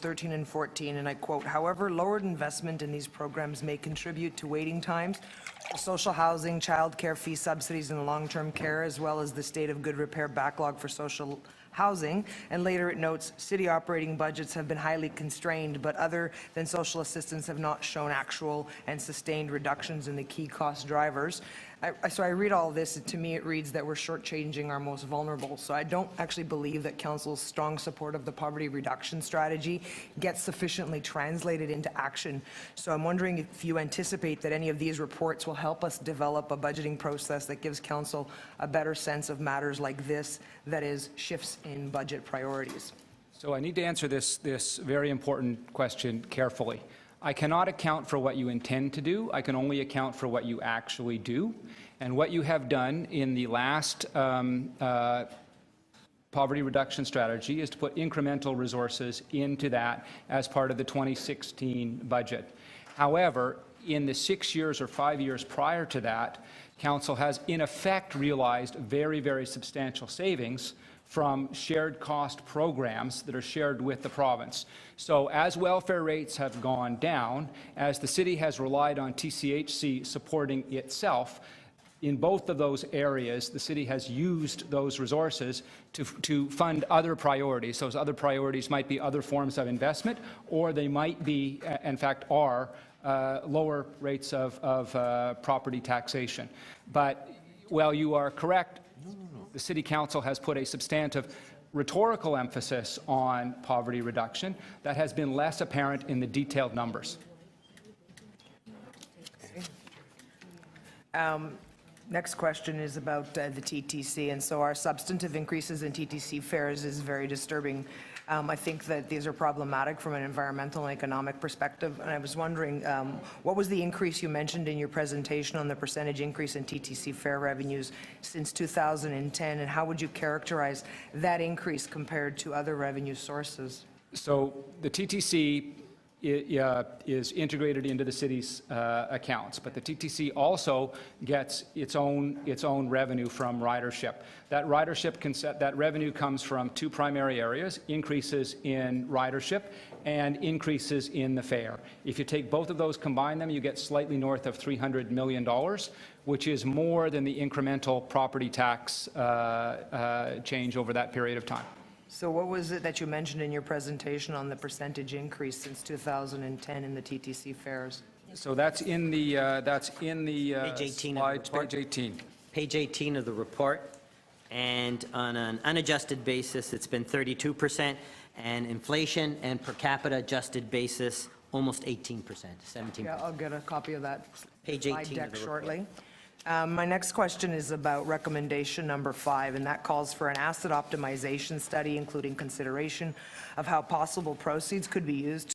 13 and 14, and I quote, "However, lowered investment in these programs may contribute to waiting times, social housing, child care fee subsidies, and long-term care, as well as the state of good repair backlog for social housing." And later it notes, "City operating budgets have been highly constrained, but other than social assistance have not shown actual and sustained reductions in the key cost drivers." So I read all this, and to me it reads that we're shortchanging our most vulnerable. So I don't actually believe that Council's strong support of the poverty reduction strategy gets sufficiently translated into action. So I'm wondering if you anticipate that any of these reports will help us develop a budgeting process that gives Council a better sense of matters like this, that is, shifts in budget priorities. So I need to answer this very important question carefully. I cannot account for what you intend to do. I can only account for what you actually do. And what you have done in the last poverty reduction strategy is to put incremental resources into that as part of the 2016 budget. However, in the 6 years or 5 years prior to that, Council has in effect realized very, very substantial savings from shared cost programs that are shared with the province. So as welfare rates have gone down, as the city has relied on TCHC supporting itself, in both of those areas, the city has used those resources to fund other priorities. Those other priorities might be other forms of investment, or they might be, in fact, are lower rates of property taxation. But while you are correct, the City Council has put a substantive rhetorical emphasis on poverty reduction that has been less apparent in the detailed numbers. Next question is about the TTC, and so our substantive increases in TTC fares is very disturbing. I think that these are problematic from an environmental and economic perspective, and I was wondering, what was the increase you mentioned in your presentation on the percentage increase in TTC fare revenues since 2010, and how would you characterize that increase compared to other revenue sources? So the TTC is integrated into the city's accounts, but the TTC also gets its own revenue from ridership. That revenue comes from two primary areas: increases in ridership and increases in the fare. If you take both of those, combine them, you get slightly north of $300 million, which is more than the incremental property tax change over that period of time. So what was it that you mentioned in your presentation on the percentage increase since 2010 in the TTC fares? So that's in the page 18 slide, of the report. page 18. Page 18 of the report, and on an unadjusted basis, it's been 32%, and inflation and per capita adjusted basis, almost 18%, 17%. Yeah, I'll get a copy of that Page slide 18 deck of the shortly. My next question is about recommendation number 5, and that calls for an asset optimization study, including consideration of how possible proceeds could be used